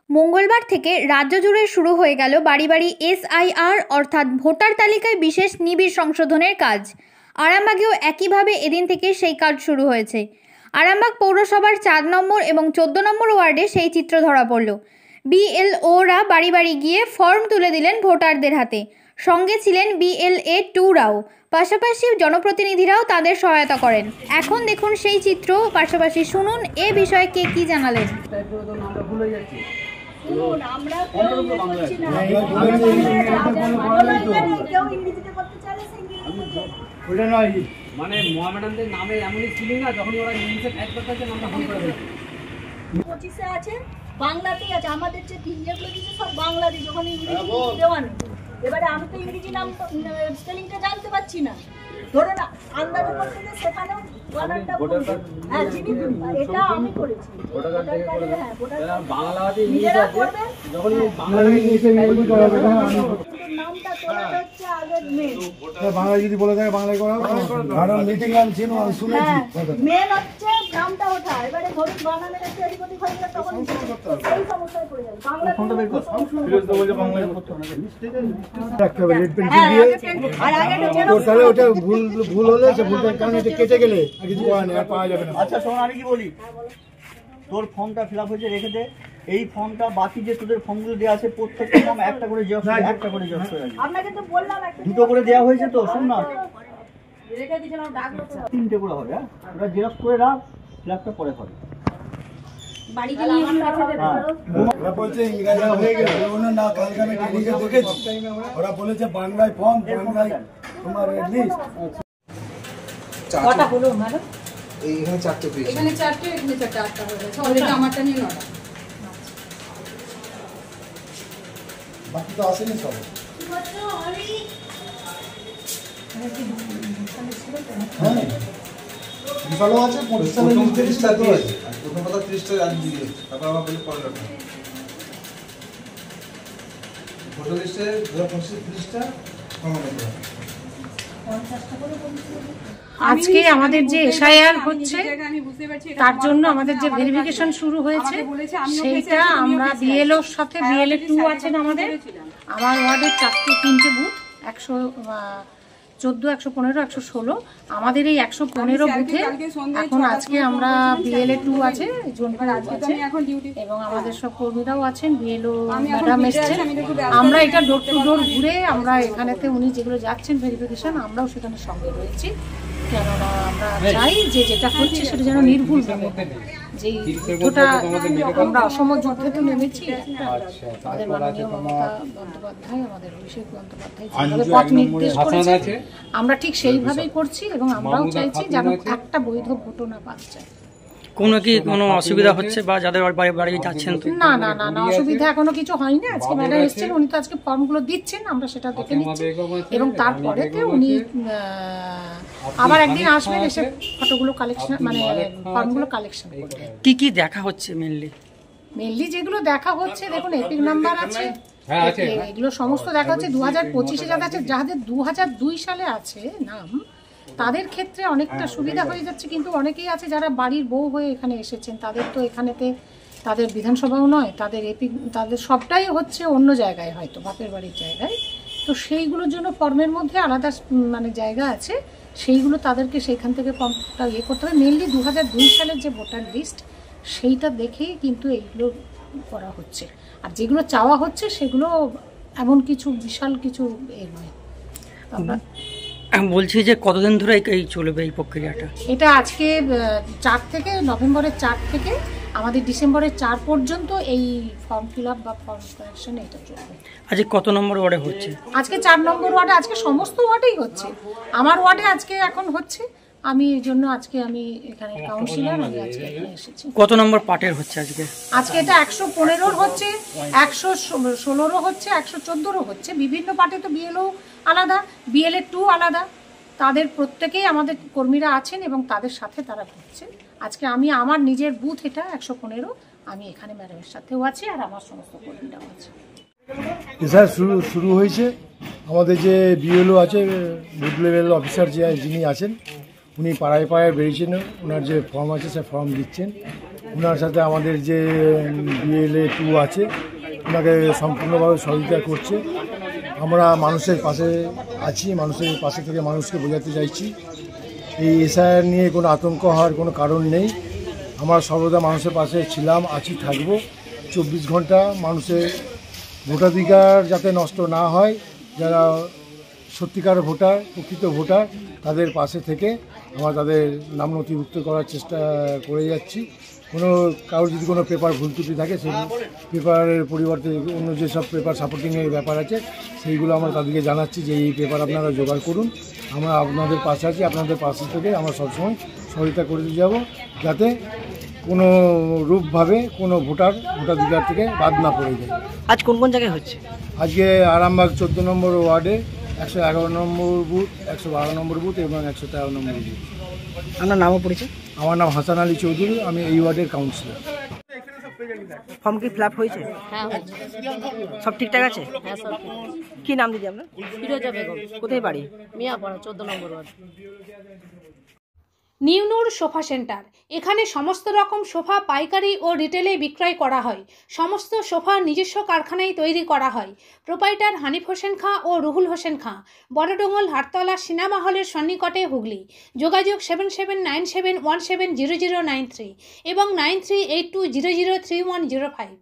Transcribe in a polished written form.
মঙ্গলবার থেকে রাজ্য জুড়ে শুরু হয়ে গেল বাড়ি বাড়ি এসআইআর অর্থাৎ ভোটার তালিকায় বিশেষ নিবিড় সংশোধনের কাজ। আরামবাগেও একইভাবে এদিন থেকে সেই কাজ শুরু হয়েছে। আরামবাগ পৌরসভার 4 নম্বর এবং 14 নম্বর ওয়ার্ডে সেই চিত্র ধরা পড়ল। বিএলওরা বাড়ি বাড়ি গিয়ে ফর্ম তুলে দিলেন ভোটারদের হাতে। সঙ্গে ছিলেন BLA 2রাও। পাশাপাশি জনপ্রতিনিধিরাও তাদের সহায়তা করেন। এখন দেখুন সেই চিত্র, পাশাপাশি শুনুন এ বিষয়ে কে কি জানালেন। মানে মোহামেডানদের নামে এমনই ছিল না, যখন ওরা ইংলিশে টাইপ করতে আছে নামটা ভুল করে দিয়েছে। 25-এ আছে, বাংলাতেই আছে। আমাদের যে যেগুলো দিচ্ছে সব বাংলাতে, যখন ইংরেজি দেওয়া নেই। এবারে আমি তো ইংরেজি নাম স্পেলিংটা জানতে পারছি না, ধরো না আন্দাজের মধ্যে সেখানেও বানানটা ভুল। হ্যাঁ, এটা আমি করেছি। বাংলাতে ইংলিশ আছে, যখন বাংলাতে ইংলিশে নামটা তোলা হচ্ছে আগের মেন। বাংলা যদি বলে থাকে বাংলায় করা কারণ মিটিং আমি ছিল আমি শুনেছি মেন হচ্ছে নামটা ওঠা। এবারে ধরুন বানানের একটা এদিক হয়ে গেলে তখন সেই সমস্যায় পড়ে যাবে। বাংলা ফোনটা বের কর, ফিরোজ তো বলে বাংলায় করতে হবে, মিস্টেক রাখতে হবে রেড পেন্সিল দিয়ে। আর আগে তো তাহলে ওটা ভুল হলে সে ভুলটার কারণে এটা কেটে গেলে কিছু করা নেই, আর পাওয়া যাবে না। আচ্ছা শোন, আমি কি বলি, তোর ফর্মটা ফিল আপ হয়েছে, রেখে দে। এই ফর্মটা বাকি যে তোদের ফর্মগুলো দেওয়া আছে প্রত্যেকটা ফর্ম একটা করে জেরক্স করে আপনাকে তো বললাম দুটো করে দেওয়া হয়েছে। তো শোন না, রেখে দিয়েছিলাম, ডাকলো তো 3টে করে হবে। হ্যাঁ, ওটা জেরক্স করে রাখ, ফিল আপটা পরে হবে। বাড়িতে নিয়ে রাখতে দেবে। ওরা বলছে ইংরেজি হয়ে গেছে, ওনা না কালকে আমি টেলিকে দেখেছি, ওরা বলেছে বাংলায় ফর্ম, বাংলায় তোমার লিস্ট। কটা হলো ম্যাডাম? এইখানে 4টে পেয়েছি, এখানে 4টে, এখানে 4টে, 8টা হয়ে গেছে অলরেডি। আমারটা নিয়ে 9টা, বাকি তো আসেনি সব। হ্যাঁ, বিশালও আছে, 25 সালের লিস্ট 30টা তো আছে। প্রথম কথা 30টা আজ দিয়ে, তারপর আবার বলে 15টা ফটো লিস্টে 2025 30টা কমানো হবে। আজকে আমাদের যে এসআইআর হচ্ছে তার জন্য আমাদের যে ভেরিফিকেশন শুরু হয়েছে সেইটা আমরা বিএলওর সাথে, BLA 2 আছেন আমাদের। আমার ওয়ার্ডের 3টে বুথ, 114, 115, 116। আমাদের এই 115 বুথে এখন আজকে আমরা BLA 2 আছে, এবং আমাদের সব কর্মীরাও আছেন, BLO ম্যাডাম এসছেন। আমরা এটা ডোর টু ডোর ঘুরে আমরা এখানেতে উনি যেগুলো যাচ্ছেন ভেরিফিকেশন, আমরাও সেখানে সঙ্গে রয়েছি। কেননা আমরা চাই যে যেটা হচ্ছে সেটা যেন নির্ভুল হবে। যে যুদ্ধটা আমরা অসম যুদ্ধে তো নেমেছি, আমাদের মাননীয় মমতা বন্দ্যোপাধ্যায়, আমাদের অভিষেক বন্দ্যোপাধ্যায় যেভাবে পথ নির্দেশ করেছে আমরা ঠিক সেইভাবেই করছি, এবং আমরাও চাইছি যেন একটা বৈধ ভোটও না বাদ যায়। কোনো অসুবিধা হচ্ছে বা যাদের বাড়ি বাড়ি যাচ্ছেন? না না না না, অসুবিধা এখনো কিছু হয়নি। আজকে ম্যাডাম এসেছেন, উনি তো আজকে ফর্মগুলো দিচ্ছেন, আমরা সেটা দেখে নিচ্ছি, এবং তারপরে উনি আবার একদিন আসবেন, এসে ফটোগুলো কালেকশন, মানে ফর্মগুলো কালেকশন করবেন। কি কি দেখা হচ্ছে মেনলি যেগুলো দেখা হচ্ছে, দেখুন এপিক নাম্বার আছে, এগুলো সমস্ত দেখা হচ্ছে। 2025-এ যাদের আছে, যাদের 2002 সালে আছে নাম, তাদের ক্ষেত্রে অনেকটা সুবিধা হয়ে যাচ্ছে। কিন্তু অনেকেই আছে যারা বাড়ির বউ হয়ে এখানে এসেছেন, তাদের তো এখানেতে তাদের বিধানসভাও নয়, তাদের সবটাই হচ্ছে অন্য জায়গায়, হয়তো বাপের বাড়ির জায়গায়। তো সেইগুলোর জন্য ফর্মের মধ্যে আলাদা মানে জায়গা আছে, সেইগুলো তাদেরকে সেইখান থেকে ফর্মটা করতে হবে। মেনলি 2002 সালের যে ভোটার লিস্ট, সেইটা দেখেই কিন্তু এইগুলো করা হচ্ছে। আর যেগুলো চাওয়া হচ্ছে সেগুলো এমন কিছু বিশাল কিছু নয়। আমরা বলছি যে কতদিন ধরে এই চলবে এই প্রক্রিয়াটা? এটা আজকে 4 থেকে, নভেম্বরের 4 থেকে আমাদের ডিসেম্বরের 4 পর্যন্ত এই ফর্ম ফিল আপ বা ফর্ম কালেকশন এটা চলবে। আজকে কত নম্বর ওয়ার্ডে হচ্ছে? আজকে 4 নম্বর ওয়ার্ডে, আজকে সমস্ত ওয়ার্ডেই হচ্ছে। আমার ওয়ার্ডে আজকে এখন হচ্ছে, আমি এর জন্য আজকে আমি এখানে কাউন্সিলর, আমি আজকে এখানে এসেছি। কত নম্বর পার্টের হচ্ছে আজকে? আজকে এটা 115 হচ্ছে, 116 হচ্ছে, 114 হচ্ছে। বিভিন্ন পার্টে তো BLO আলাদা, BLA 2 আলাদা, তাদের প্রত্যেকেই আমাদের কর্মীরা আছেন এবং তাদের সাথে তারা ঘুরছেন। আজকে আমি আমার নিজের বুথ এটা 115, আমি এখানে ম্যাডামের সাথেও আছি, আর আমার সমস্ত কর্মীরাও আছে। স্যার শুরু হয়েছে। আমাদের যে BLO আছে, বুথ লেভেল অফিসার যিনি আছেন, উনি পাড়ায় পাড়ায় বেরিয়েছেন, ওনার যে ফর্ম আছে সে ফর্ম দিচ্ছেন। ওনার সাথে আমাদের যে বিএলএ 2 আছে ওনাকে সম্পূর্ণভাবে সহযোগিতা করছে। আমরা মানুষের পাশে আছি, মানুষের পাশে থেকে মানুষকে বোঝাতে চাইছি এই এসআইআর নিয়ে কোনো আতঙ্ক হওয়ার কোনো কারণ নেই। আমরা সর্বদা মানুষের পাশে ছিলাম, আছি, থাকবো। 24 ঘন্টা মানুষের ভোটাধিকার যাতে নষ্ট না হয়, যারা সত্যিকার ভোটার, প্রকৃত ভোটার, তাদের পাশে থেকে আমরা তাদের নাম নথিভুক্ত করার চেষ্টা করে যাচ্ছি। কোনো কারোর যদি কোনো পেপার ভুল ত্রুটি থাকে সেই পেপারের পরিবর্তে অন্য যেসব পেপার সাপোর্টিংয়ের ব্যাপার আছে সেইগুলো আমরা তাদেরকে জানাচ্ছি যে এই পেপার আপনারা জোগাড় করুন। আমরা আপনাদের পাশে আছি, আপনাদের পাশে থেকে আমরা সবসময় সহযোগিতা করে দিয়ে যাব যাতে কোনো রূপভাবে কোনো ভোটাধিকার থেকে বাদ না পড়ে যায়। আজ কোন কোন জায়গায় হচ্ছে? আজকে আরামবাগ 14 নম্বর ওয়ার্ডে 111 নম্বর বুথ, 112 নম্বর বুথ এবং 113 নম্বর বুথ। আপনার নামও পড়েছে? আমার নাম হাসান আলী চৌধুরী, আমি এই ওয়ার্ডের কাউন্সিলর। ফর্ম কি ফিল আপ হয়েছে? হ্যাঁ সব ঠিকঠাক আছে? হ্যাঁ সব ঠিক। কি নাম দিদি আপনার? ফিরোজা বেগম, কোথায় বাড়ি? মিয়াপাড়া 14 নম্বর ওয়ার্ড। নিউ নূর সোফা সেন্টার, এখানে সমস্ত রকম সোফা পাইকারি ও রিটেলে বিক্রয় করা হয়। সমস্ত সোফা নিজস্ব কারখানায় তৈরি করা হয়। প্রোপাইটার হানিফ হোসেন খাঁ ও রুহুল হোসেন খাঁ, বড়ডোঙ্গল হাটতলা সিনেমা হলের সন্নিকটে, হুগলি। যোগাযোগ 7797170093 এবং 9382003105।